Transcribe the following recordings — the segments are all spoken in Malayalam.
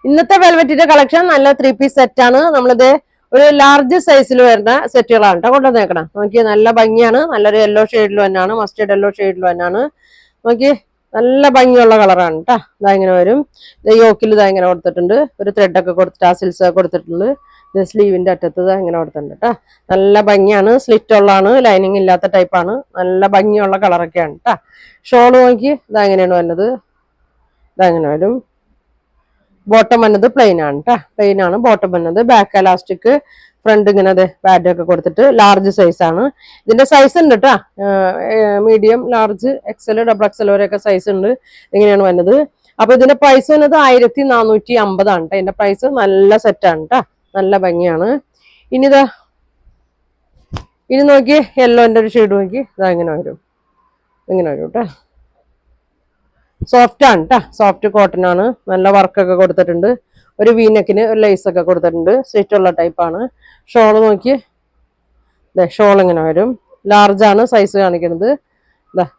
ഇന്നത്തെ വെൽവെറ്റിന്റെ കളക്ഷൻ നല്ല 3 പീസ് സെറ്റ് ആണ്. നമ്മളിത് ഒരു ലാർജ് സൈസിൽ വരുന്ന സെറ്റുകളാണ് കേട്ടോ കൊണ്ടുവന്നേക്കണം. നോക്കി നല്ല ഭംഗിയാണ്. നല്ലൊരു യെല്ലോ ഷെയ്ഡിൽ തന്നെയാണ്, മസ്റ്റേർഡ് യെല്ലോ ഷെയ്ഡിൽ തന്നെയാണ്. നോക്കി നല്ല ഭംഗിയുള്ള കളറാണ് കേട്ടോ. ഇതാ ഇങ്ങനെ വരും. യോക്കിൽ ഇതാ ഇങ്ങനെ കൊടുത്തിട്ടുണ്ട്. ഒരു ത്രെഡൊക്കെ കൊടുത്തിട്ട് ടാസിൽസ് കൊടുത്തിട്ടുണ്ട്. സ്ലീവിന്റെ അറ്റത്ത് ഇങ്ങനെ കൊടുത്തിട്ടുണ്ട് കേട്ടോ. നല്ല ഭംഗിയാണ്. സ്ലിറ്റ് ഉള്ളതാണ്, ലൈനിങ് ഇല്ലാത്ത ടൈപ്പാണ്. നല്ല ഭംഗിയുള്ള കളറൊക്കെയാണ് കേട്ടോ. ഷോള് നോക്കി ഇതാ ഇങ്ങനെയാണ് വരുന്നത്. ഇതങ്ങനെ വരും. ബോട്ടം വന്നത് പ്ലെയിൻ ആണ് കേട്ടോ. പ്ലെയിൻ ആണ് ബോട്ടം വന്നത്. ബാക്ക് എലാസ്റ്റിക്, ഫ്രണ്ട് ഇങ്ങനെ ബാഡ് ഒക്കെ കൊടുത്തിട്ട് ലാർജ് സൈസ് ആണ്. ഇതിന്റെ സൈസ് ഉണ്ട് കേട്ടോ. Medium, large, XL, double XL വരെയൊക്കെ സൈസ് ഉണ്ട്. ഇങ്ങനെയാണ് വന്നത്. അപ്പൊ ഇതിന്റെ പ്രൈസ് വന്നത് 1450 ആണ് കേട്ടോ. ഇതിന്റെ പ്രൈസ് നല്ല സെറ്റാണ് കേട്ടോ. നല്ല ഭംഗിയാണ്. ഇനി നോക്കി യെല്ലോന്റെ ഒരു ഷെയ്ഡ് നോക്കി ഇതാ ഇങ്ങനെ വരും. ഇങ്ങനെ വരും കേട്ടോ. സോഫ്റ്റ് ആണ് കേട്ടോ. സോഫ്റ്റ് കോട്ടൺ ആണ്. നല്ല വർക്കൊക്കെ കൊടുത്തിട്ടുണ്ട്. ഒരു വീനെക്കിന് ഒരു ലേസ് ഒക്കെ കൊടുത്തിട്ടുണ്ട്. സ്റ്റിച്ച് ഉള്ള ടൈപ്പാണ്. ഷോള് നോക്കി ഷോൾ ഇങ്ങനെ വരും. ലാർജ് ആണ് സൈസ് കാണിക്കുന്നത്.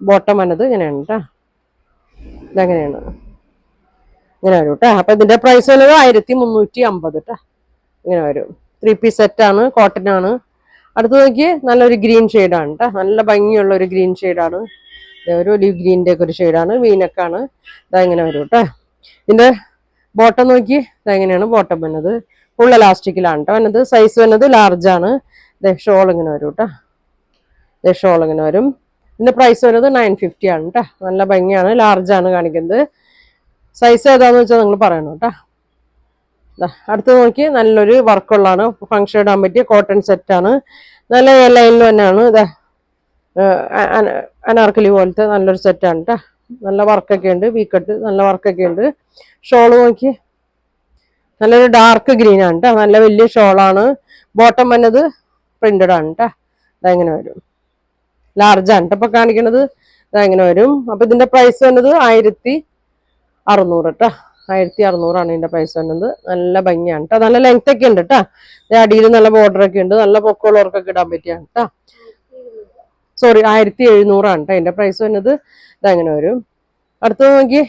ബോട്ടം വന്നത് ഇങ്ങനെയാണ് കേട്ടോ. ഇതെങ്ങനെയാണ് ഇങ്ങനെ വരും കേട്ടോ. അപ്പൊ ഇതിന്റെ പ്രൈസ് വന്നത് 1350 കേട്ടോ. ഇങ്ങനെ വരും. 3 പീസ് സെറ്റ് ആണ്. കോട്ടൺ ആണ്. അടുത്ത് നോക്കി നല്ലൊരു ഗ്രീൻ ഷെയ്ഡാണ് കേട്ടോ. നല്ല ഭംഗിയുള്ള ഒരു ഗ്രീൻ ഷെയ്ഡാണ്. ഒരു ഒലിവ് ഗ്രീനിന്റെ ഒക്കെ ഒരു ഷെയ്ഡാണ്. വീനക്കാണ്. ഇതാ ഇങ്ങനെ വരും കേട്ടോ. ഇതിന്റെ ബോട്ടം നോക്കി ഇതെങ്ങനെയാണ് ബോട്ടം വന്നത്. ഫുൾ എലാസ്റ്റിക്കിലാണ് കേട്ടോ വന്നത്. സൈസ് വന്നത് ലാർജ് ആണ്. ഷോൾ ഇങ്ങനെ വരും കേട്ടോ. ഷോൾ ഇങ്ങനെ വരും. ഇതിന്റെ പ്രൈസ് വരുന്നത് 950 ആണ് കേട്ടോ. നല്ല ഭംഗിയാണ്. ലാർജ് ആണ് കാണിക്കുന്നത്. സൈസ് ഏതാന്ന് വെച്ചാൽ നിങ്ങൾ പറയണം കേട്ടോ. അടുത്ത് നോക്കി നല്ലൊരു വർക്കുള്ളതാണ്. ഫംഗ്ഷൻ ഇടാൻ പറ്റിയ കോട്ടൺ സെറ്റ് ആണ്. നല്ല ലൈനിൽ തന്നെയാണ്. അനാർക്കലി പോലത്തെ നല്ലൊരു സെറ്റാണ് കേട്ടോ. നല്ല വർക്കൊക്കെ ഉണ്ട്. വീക്കട്ട് നല്ല വർക്കൊക്കെ ഉണ്ട്. ഷോള് നോക്കി നല്ലൊരു ഡാർക്ക് ഗ്രീൻ ആണ് കേട്ടോ. നല്ല വലിയ ഷോളാണ്. ബോട്ടം വന്നത് പ്രിന്റഡ് ആണ് കേട്ടോ. ഇതെങ്ങനെ വരും. ലാർജ് ആണ് ഇപ്പൊ കാണിക്കണത്. ഇതെങ്ങനെ വരും. അപ്പൊ ഇതിന്റെ പ്രൈസ് വന്നത് 1600 കേട്ടോ. 1600 ആണ് ഇതിന്റെ പ്രൈസ് വന്നത്. നല്ല ഭംഗിയാണ് കേട്ടോ. നല്ല ലെങ്ത് ഒക്കെ ഉണ്ട് കേട്ടോ. അടിയിൽ നല്ല ബോർഡർ ഒക്കെ ഉണ്ട്. നല്ല പൊക്കമുള്ളവർക്കൊക്കെ ഇടാൻ പറ്റിയാണ് കേട്ടോ. സോറി 1700 ആണ് കേട്ടോ അതിന്റെ പ്രൈസ് വന്നത്. ഇതങ്ങനെ വരും. അടുത്ത് നോക്കി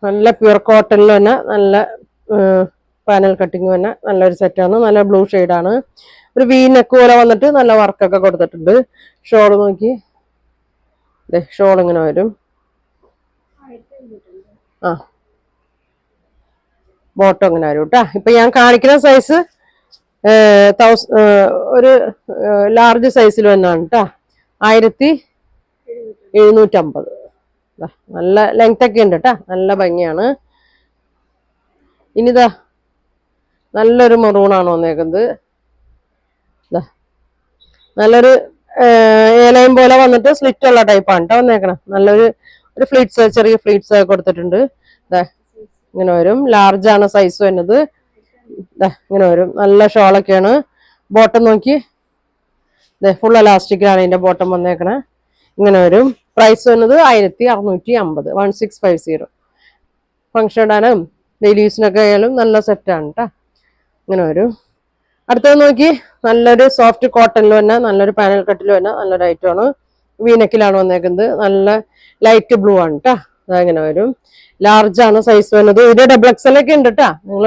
നല്ല പ്യുർ കോട്ടണിൽ തന്നെ നല്ല പാനൽ കട്ടിങ് തന്നെ നല്ലൊരു സെറ്റാണ്. നല്ല ബ്ലൂ ഷെയ്ഡാണ്. ഒരു വി നെക്ക് പോലെ വന്നിട്ട് നല്ല വർക്കൊക്കെ കൊടുത്തിട്ടുണ്ട്. ഷോള് നോക്കി ഷോൾ ഇങ്ങനെ വരും. ബോട്ടം ഇങ്ങനെ വരും കേട്ടോ. ഇപ്പൊ ഞാൻ കാണിക്കുന്ന സൈസ് ഒരു ലാർജ് സൈസിൽ വന്നാണ് കേട്ടോ. 1750. നല്ല ലെങ്ത് ഒക്കെ ഉണ്ട് കേട്ടോ. നല്ല ഭംഗിയാണ്. ഇനിതാ നല്ലൊരു മെറൂണാണ് വന്നേക്കുന്നത്. നല്ലൊരു ഏലയും പോലെ വന്നിട്ട് സ്ലിറ്റ് ഉള്ള ടൈപ്പാണ് കേട്ടോ വന്നേക്കണം. നല്ലൊരു ഫ്ലീറ്റ്സ്, ചെറിയ ഫ്ലീറ്റ്സ് ഒക്കെ കൊടുത്തിട്ടുണ്ട്. ഇങ്ങനെ വരും. ലാർജ് ആണ് സൈസ് വരുന്നത്. ഇങ്ങനെ വരും. നല്ല ഷോളൊക്കെയാണ്. ബോട്ടം നോക്കി ഫുൾ എലാസ്റ്റിക്കിലാണ് ഇതിന്റെ ബോട്ടം വന്നേക്കണേ. ഇങ്ങനെ വരും. പ്രൈസ് വന്നത് 1650. 1650. ഫംഗ്ഷൻ ഇടാനും ഡെയിലി യൂസിനൊക്കെ ആയാലും നല്ല സെറ്റാണ് കേട്ടോ. ഇങ്ങനെ വരും. അടുത്തത് നോക്കി നല്ലൊരു സോഫ്റ്റ് കോട്ടണിൽ തന്നെ നല്ലൊരു പാനൽ കട്ടിൽ തന്നെ നല്ലൊരു ഐറ്റമാണ്. വീനക്കിലാണ് വന്നേക്കുന്നത്. നല്ല ലൈറ്റ് ബ്ലൂ ആണ് കേട്ടോ. അതങ്ങനെ വരും. ലാർജ് ആണ് സൈസ് വരുന്നത്. ഇത് ഡബിൾ എക്സൽ ഒക്കെ ഉണ്ട് കേട്ടോ. നിങ്ങൾ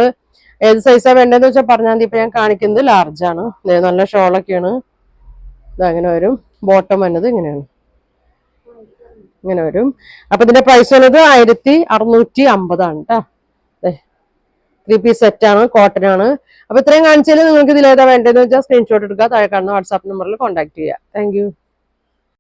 ഏത് സൈസാ വേണ്ടതെന്ന് വെച്ചാൽ പറഞ്ഞാൽ മതി. ഇപ്പൊ ഞാൻ കാണിക്കുന്നത് ലാർജ് ആണ്. നല്ല ഷോളൊക്കെയാണ്. ഇതങ്ങനെ വരും. ബോട്ടം വന്നത് ഇങ്ങനെയാണ്. ഇങ്ങനെ വരും. അപ്പൊ ഇതിന്റെ പ്രൈസ് വന്നത് 1650 ആണ് കേട്ടോ. 3 പീസ് സെറ്റ് ആണ്. കോട്ടൺ ആണ്. അപ്പൊ ഇത്രയും കാണിച്ചാൽ നിങ്ങൾക്ക് ഇതിലേതാ വേണ്ടതെന്ന് വെച്ചാൽ സ്ക്രീൻഷോട്ട് എടുക്കുക. താഴെ കാണുന്ന വാട്സാപ്പ് നമ്പറിൽ കോൺടാക്ട് ചെയ്യുക. Thank you.